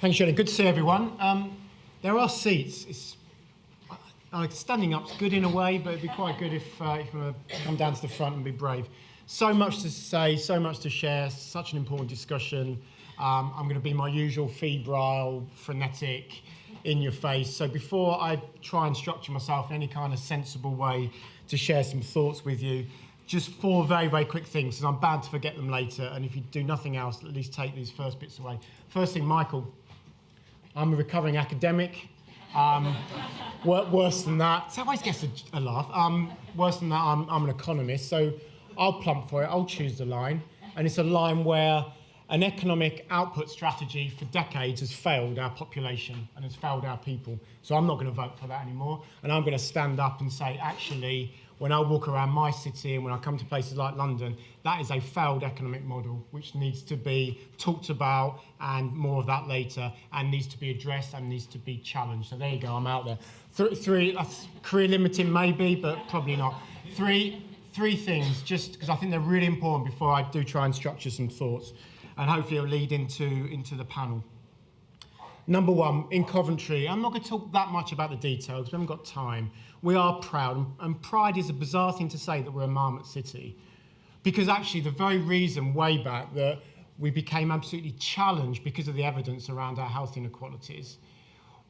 Thanks, Shirley. Good to see everyone. There are seats. Standing up's good in a way, but it'd be quite good if you want to come down to the front and be brave. So much to say, so much to share, such an important discussion. I'm going to be my usual febrile, frenetic, in your face. So before I try and structure myself in any kind of sensible way to share some thoughts with you, just four very, very quick things, because I'm bound to forget them later, and if you do nothing else, at least take these first bits away. First thing, Michael, I'm a recovering academic. Worse than that, so I always gets a laugh. Worse than that, I'm an economist, so I'll plump for it, I'll choose the line, and it's a line where an economic output strategy for decades has failed our population and has failed our people. So I'm not going to vote for that anymore, and I'm going to stand up and say, actually, when I walk around my city and when I come to places like London, that is a failed economic model which needs to be talked about, and more of that later, and needs to be addressed and needs to be challenged. So there you go, I'm out there. Three, that's career limiting maybe, but probably not. Three things, just because I think they're really important before I do try and structure some thoughts, and hopefully it'll lead into the panel. Number one, in Coventry, I'm not going to talk that much about the details, we haven't got time. We are proud, and pride is a bizarre thing to say that we're a marmot city, because actually the very reason way back that we became absolutely challenged because of the evidence around our health inequalities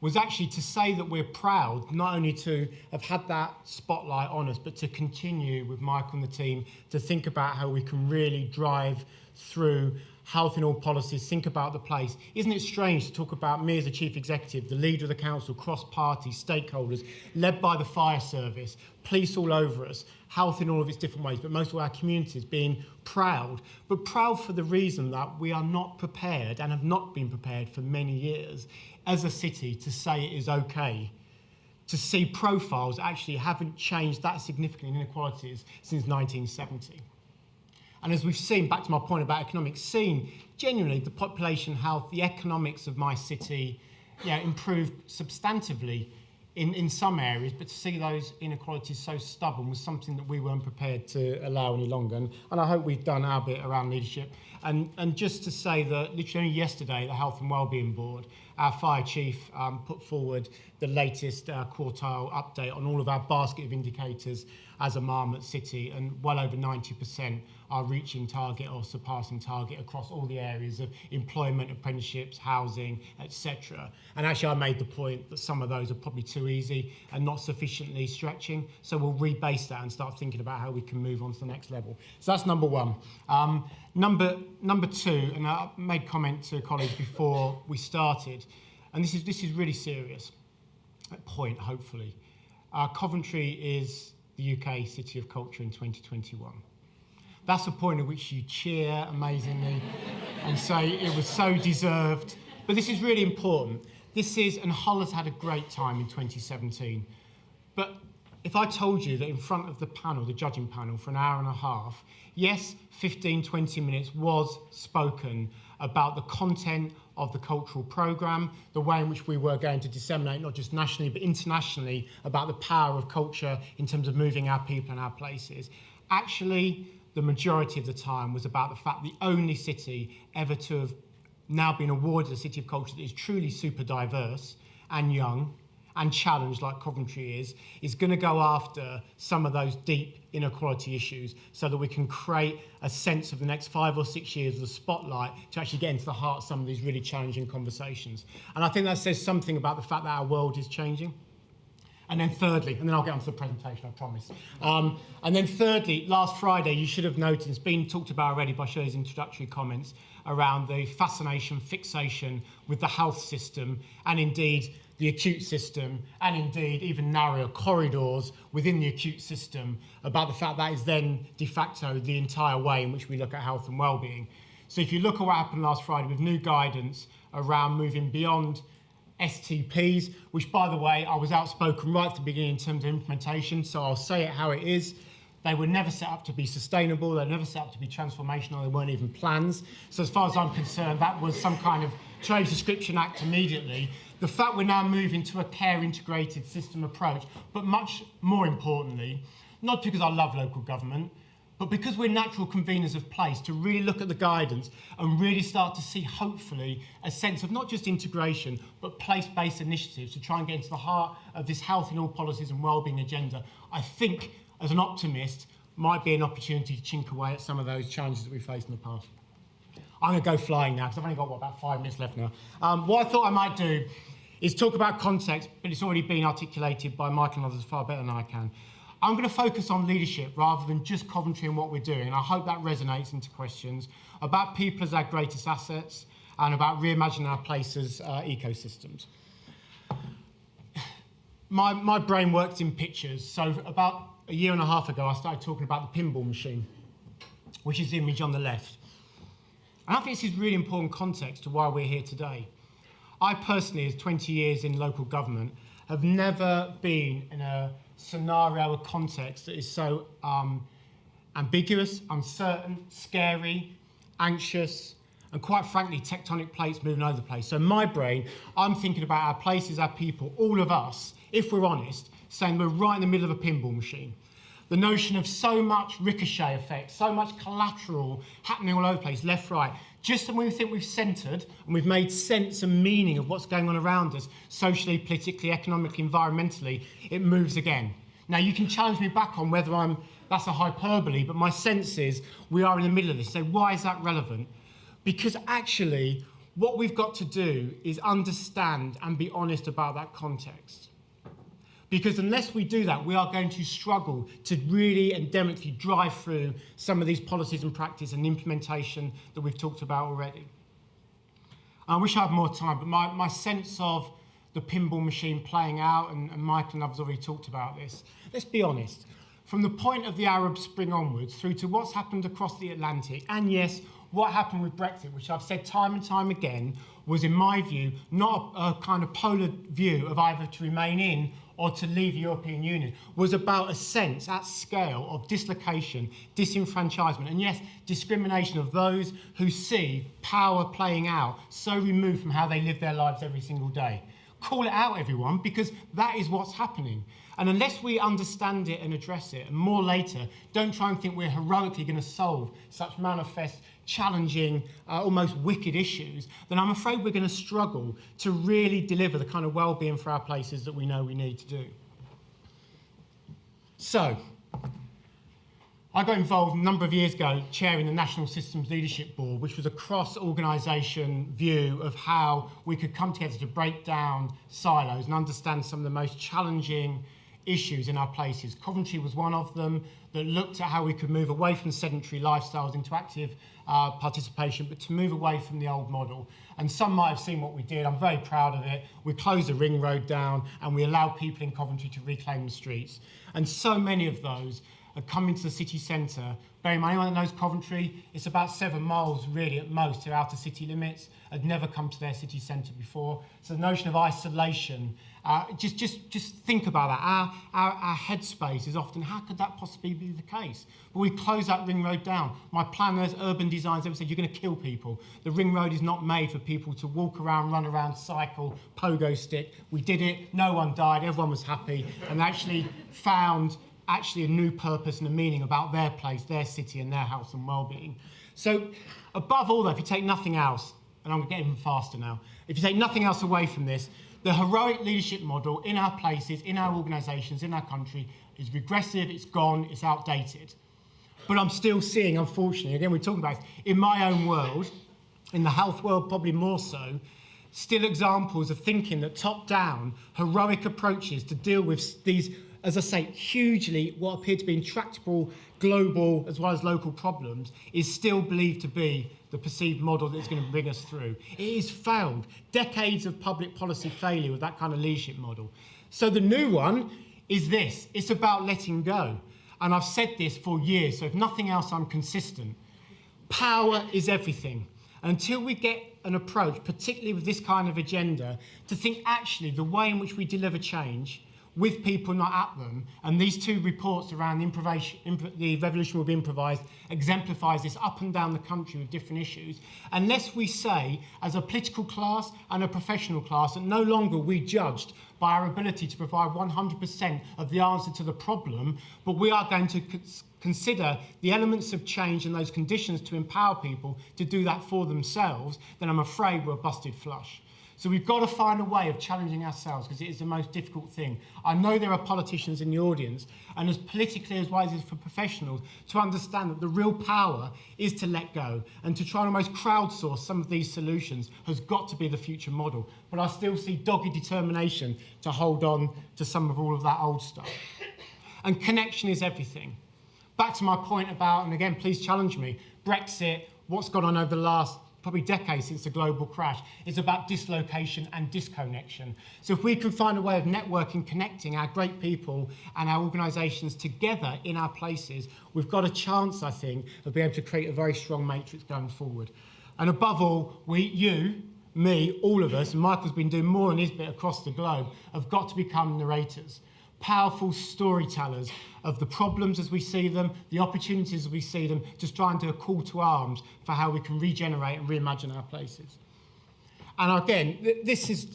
was actually to say that we're proud, not only to have had that spotlight on us, but to continue with Michael and the team to think about how we can really drive through health in all policies, think about the place. Isn't it strange to talk about me as a chief executive, the leader of the council, cross-party, stakeholders, led by the fire service, police all over us, health in all of its different ways, but most of our communities being proud, but proud for the reason that we are not prepared and have not been prepared for many years as a city to say it is okay to see profiles actually haven't changed that significantly in inequalities since 1970. And as we've seen, back to my point about economics, seen genuinely the population health, the economics of my city, improved substantively in some areas, but to see those inequalities so stubborn was something that we weren't prepared to allow any longer. And I hope we've done our bit around leadership. And just to say that literally only yesterday, the Health and Wellbeing Board, our fire chief put forward the latest quartile update on all of our basket of indicators as a marmot city, and well over 90% are reaching target or surpassing target across all the areas of employment, apprenticeships, housing, etc. And actually I made the point that some of those are probably too easy and not sufficiently stretching, so we'll rebase that and start thinking about how we can move on to the next level. So that's number one. Number two, and I made comment to colleagues before we started, and this is really serious point, hopefully. Coventry is the UK City of Culture in 2021. That's a point at which you cheer amazingly and say it was so deserved. But this is really important. And Hull has had a great time in 2017. But if I told you that in front of the panel, the judging panel, for an hour and a half, yes, 15, 20 minutes was spoken about the content of the cultural programme, the way in which we were going to disseminate, not just nationally, but internationally, about the power of culture in terms of moving our people and our places. Actually, the majority of the time was about the fact the only city ever to have now been awarded a City of Culture that is truly super diverse and young and challenged like Coventry is going to go after some of those deep inequality issues so that we can create a sense of the next 5 or 6 years of the spotlight to actually get into the heart of some of these really challenging conversations. And I think that says something about the fact that our world is changing. And then thirdly, and then I'll get onto the presentation, I promise. And then thirdly, last Friday, you should have noticed, it's been talked about already by Shirley's introductory comments around the fascination, fixation with the health system, and indeed the acute system, and indeed even narrower corridors within the acute system, about the fact that is then de facto the entire way in which we look at health and wellbeing. So if you look at what happened last Friday with new guidance around moving beyond STPs, which, by the way, I was outspoken right at the beginning in terms of implementation, so I'll say it how it is. They were never set up to be sustainable, they were never set up to be transformational, they weren't even plans. So as far as I'm concerned, that was some kind of Trade Description Act immediately. The fact we're now moving to a care integrated system approach, but much more importantly, not because I love local government, but because we're natural conveners of place, to really look at the guidance and really start to see, hopefully, a sense of not just integration, but place-based initiatives to try and get into the heart of this health in all policies and wellbeing agenda, I think, as an optimist, might be an opportunity to chink away at some of those challenges that we faced in the past. I'm going to go flying now, because I've only got, about 5 minutes left now. What I thought I might do is talk about context, but it's already been articulated by Michael and others far better than I can. I'm going to focus on leadership rather than just Coventry and what we're doing, and I hope that resonates into questions about people as our greatest assets and about reimagining our place as ecosystems. My brain works in pictures, so about a year and a half ago I started talking about the pinball machine, which is the image on the left. And I think this is really important context to why we're here today. I personally, as 20 years in local government, have never been in a scenario or context that is so ambiguous, uncertain, scary, anxious, and quite frankly, tectonic plates moving over the place. So in my brain, I'm thinking about our places, our people, all of us, if we're honest, saying we're right in the middle of a pinball machine. The notion of so much ricochet effect, so much collateral happening all over the place, left, right. Just when we think we've centred and we've made sense and meaning of what's going on around us, socially, politically, economically, environmentally, it moves again. Now, you can challenge me back on whether that's a hyperbole, but my sense is we are in the middle of this. So why is that relevant? Because actually, what we've got to do is understand and be honest about that context. Because unless we do that, we are going to struggle to really endemically drive through some of these policies and practice and implementation that we've talked about already. I wish I had more time, but my sense of the pinball machine playing out, and Michael and others already talked about this, let's be honest, from the point of the Arab Spring onwards through to what's happened across the Atlantic, and yes, what happened with Brexit, which I've said time and time again, was in my view, not a kind of polar view of either to remain in or to leave the European Union, was about a sense at scale of dislocation, disenfranchisement, and yes, discrimination of those who see power playing out so removed from how they live their lives every single day. Call it out, everyone, because that is what's happening. And unless we understand it and address it, and more later, don't try and think we're heroically going to solve such manifest, challenging, almost wicked issues, then I'm afraid we're going to struggle to really deliver the kind of well-being for our places that we know we need to do. So, I got involved a number of years ago chairing the National Systems Leadership Board, which was a cross-organisation view of how we could come together to break down silos and understand some of the most challenging issues in our places. Coventry was one of them that looked at how we could move away from sedentary lifestyles into active participation, but to move away from the old model. And some might have seen what we did. I'm very proud of it. We closed the ring road down and we allowed people in Coventry to reclaim the streets. And so many of those had come into the city centre. Bear in mind, anyone that knows Coventry, it's about 7 miles really at most to outer city limits, had never come to their city centre before. So the notion of isolation, just think about that. Our headspace is often, how could that possibly be the case? But we close that ring road down. My planners, urban designers, ever said, you're going to kill people. The ring road is not made for people to walk around, run around, cycle, pogo stick. We did it, no one died, everyone was happy, and actually found a new purpose and a meaning about their place, their city, and their health and well-being. So above all, though, if you take nothing else, and I'm going to get even faster now, if you take nothing else away from this, the heroic leadership model in our places, in our organisations, in our country is regressive, it's gone, it's outdated. But I'm still seeing, unfortunately, again, we're talking about this, in my own world, in the health world probably more so, still examples of thinking that top-down, heroic approaches to deal with these, as I say, hugely what appear to be intractable global as well as local problems is still believed to be the perceived model that's going to bring us through. It has failed. Decades of public policy failure with that kind of leadership model. So the new one is this. It's about letting go. And I've said this for years, so if nothing else, I'm consistent. Power is everything. Until we get an approach, particularly with this kind of agenda, to think actually the way in which we deliver change with people, not at them, and these 2 reports around the revolution will be improvised exemplifies this up and down the country with different issues. Unless we say, as a political class and a professional class, that no longer we judged by our ability to provide 100% of the answer to the problem, but we are going to consider the elements of change and those conditions to empower people to do that for themselves, then I'm afraid we're busted flush. So we've got to find a way of challenging ourselves, because it is the most difficult thing. I know there are politicians in the audience, and as politically as wise as for professionals, to understand that the real power is to let go, and to try and almost crowdsource some of these solutions has got to be the future model. But I still see dogged determination to hold on to some of all of that old stuff. And connection is everything. Back to my point about, and again, please challenge me, Brexit, what's gone on over the last probably decades since the global crash, is about dislocation and disconnection. So if we can find a way of networking, connecting our great people and our organisations together in our places, we've got a chance, I think, of being able to create a very strong matrix going forward. And above all, you, me, all of us, and Michael's been doing more than his bit across the globe, have got to become narrators, powerful storytellers of the problems as we see them, the opportunities as we see them, just trying to do a call to arms for how we can regenerate and reimagine our places. And again, this is,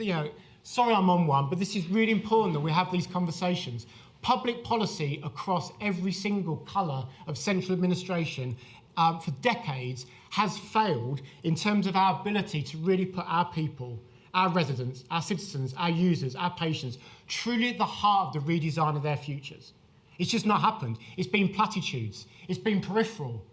sorry I'm on one, but this is really important that we have these conversations. Public policy across every single colour of central administration for decades has failed in terms of our ability to really put our people, our residents, our citizens, our users, our patients, truly at the heart of the redesign of their futures. It's just not happened. It's been platitudes. It's been peripheral.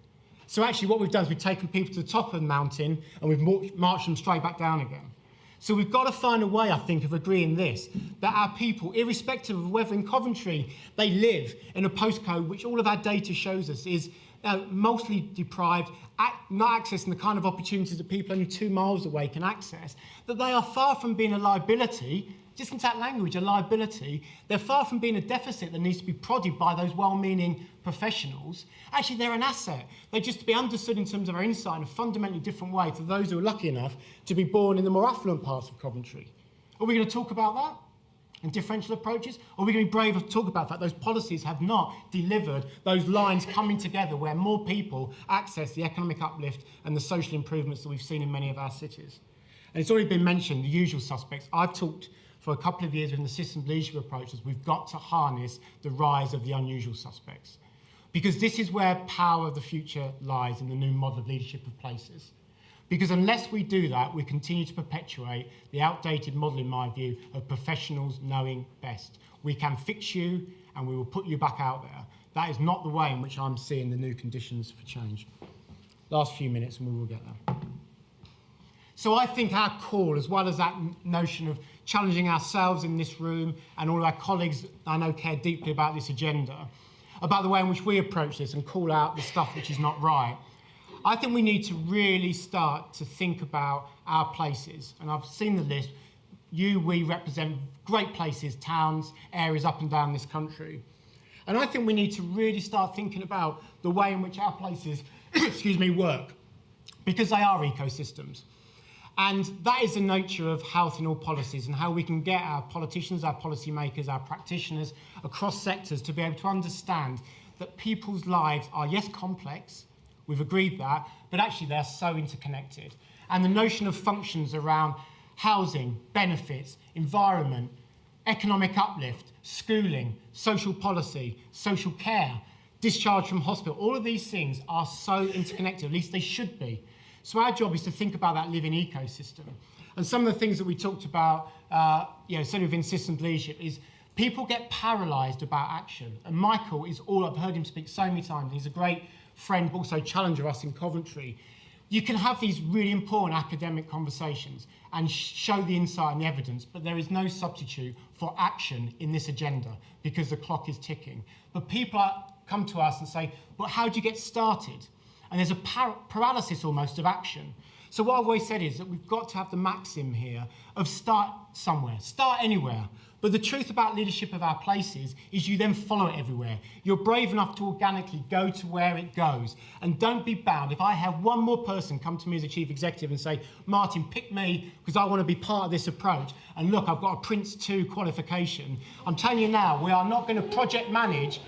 So actually what we've done is we've taken people to the top of the mountain and we've marched them straight back down again. So we've got to find a way, I think, of agreeing this, that our people, irrespective of whether in Coventry they live in a postcode which all of our data shows us is mostly deprived, not accessing the kind of opportunities that people only 2 miles away can access, that they are far from being a liability, just in that language, a liability. They're far from being a deficit that needs to be prodded by those well-meaning professionals. Actually, they're an asset. They're just to be understood in terms of our insight in a fundamentally different way to those who are lucky enough to be born in the more affluent parts of Coventry. Are we going to talk about that and differential approaches? Or are we going to be brave to talk about the fact those policies have not delivered those lines coming together where more people access the economic uplift and the social improvements that we've seen in many of our cities? And it's already been mentioned, the usual suspects. I've talked for a couple of years in the systems leadership approaches, we've got to harness the rise of the unusual suspects. Because this is where power of the future lies in the new model of leadership of places. Because unless we do that, we continue to perpetuate the outdated model, in my view, of professionals knowing best. We can fix you and we will put you back out there. That is not the way in which I'm seeing the new conditions for change. Last few minutes and we will get there. So I think our call, as well as that notion of challenging ourselves in this room and all our colleagues I know care deeply about this agenda, about the way in which we approach this and call out the stuff which is not right, I think we need to really start to think about our places. And I've seen the list. We represent great places, towns, areas up and down this country. And I think we need to really start thinking about the way in which our places work, because they are ecosystems. And that is the nature of health in all policies and how we can get our politicians, our policymakers, our practitioners across sectors to be able to understand that people's lives are, yes, complex, we've agreed that, but actually they're so interconnected. And the notion of functions around housing, benefits, environment, economic uplift, schooling, social policy, social care, discharge from hospital, all of these things are so interconnected, at least they should be. So our job is to think about that living ecosystem. And some of the things that we talked about, certainly within systems leadership, is people get paralysed about action. And Michael is I've heard him speak so many times. He's a great friend, but also challenger us in Coventry. You can have these really important academic conversations and show the insight and the evidence, but there is no substitute for action in this agenda because the clock is ticking. But people come to us and say, but how do you get started? And there's a paralysis almost of action. So what I've always said is that we've got to have the maxim here of start somewhere, start anywhere. But the truth about leadership of our places is you then follow it everywhere. You're brave enough to organically go to where it goes. And don't be bound. If I have one more person come to me as a chief executive and say, Martin, pick me because I want to be part of this approach. And look, I've got a Prince 2 qualification. I'm telling you now, we are not going to project manage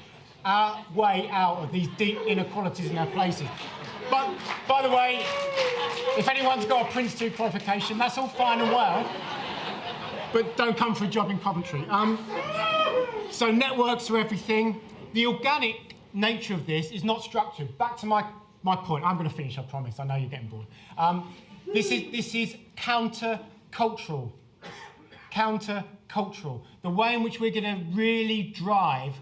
our way out of these deep inequalities in our places. But, by the way, if anyone's got a Prince 2 qualification, that's all fine and well, but don't come for a job in Coventry. So networks are everything. The organic nature of this is not structured. Back to my point. I'm going to finish, I promise. I know you're getting bored. This is counter-cultural. Counter-cultural. The way in which we're going to really drive,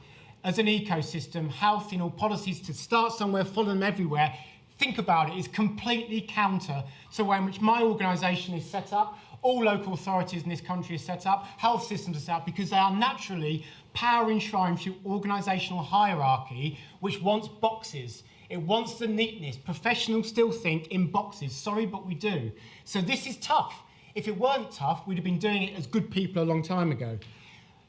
as an ecosystem, health in all policies to start somewhere, follow them everywhere. Think about it, is completely counter to the way in which my organisation is set up, all local authorities in this country are set up, health systems are set up, because they are naturally power enshrined through organisational hierarchy, which wants boxes. It wants the neatness. Professionals still think in boxes. Sorry, but we do. So this is tough. If it weren't tough, we'd have been doing it as good people a long time ago.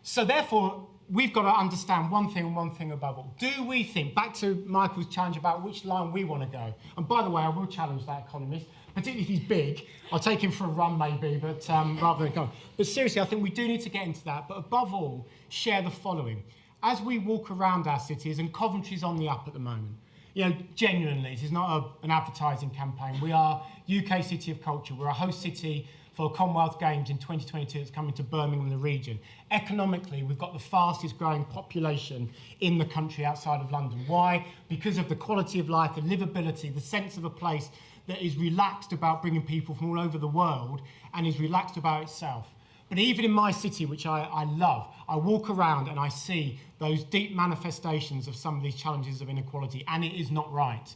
So therefore, we've got to understand one thing and one thing above all. Do we think, back to Michael's challenge about which line we want to go, and by the way, I will challenge that economist, particularly if he's big. I'll take him for a run maybe, but rather than go. But seriously, I think we do need to get into that, but above all, share the following. As we walk around our cities, and Coventry's on the up at the moment, you know, genuinely, this is not an advertising campaign. We are UK City of Culture. We're a host city for Commonwealth Games in 2022 that's coming to Birmingham and the region. Economically, we've got the fastest growing population in the country outside of London. Why? Because of the quality of life, the livability, the sense of a place that is relaxed about bringing people from all over the world and is relaxed about itself. But even in my city, which I love, I walk around and I see those deep manifestations of some of these challenges of inequality, and it is not right.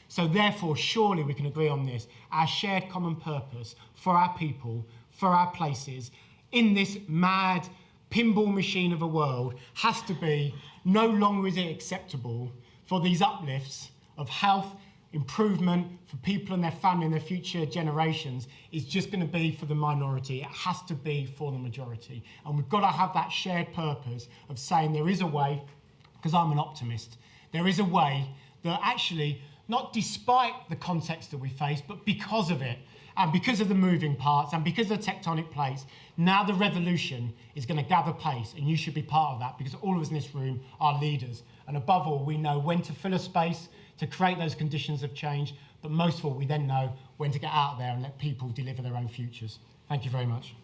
So therefore, surely we can agree on this. Our shared common purpose for our people, for our places, in this mad pinball machine of a world has to be, no longer is it acceptable for these uplifts of health, improvement for people and their family and their future generations is just going to be for the minority. It has to be for the majority. And we've got to have that shared purpose of saying there is a way, because I'm an optimist, there is a way that actually, not despite the context that we face, but because of it, and because of the moving parts, and because of the tectonic plates, now the revolution is going to gather pace, and you should be part of that, because all of us in this room are leaders. And above all, we know when to fill a space, to create those conditions of change, but most of all, we then know when to get out there and let people deliver their own futures. Thank you very much.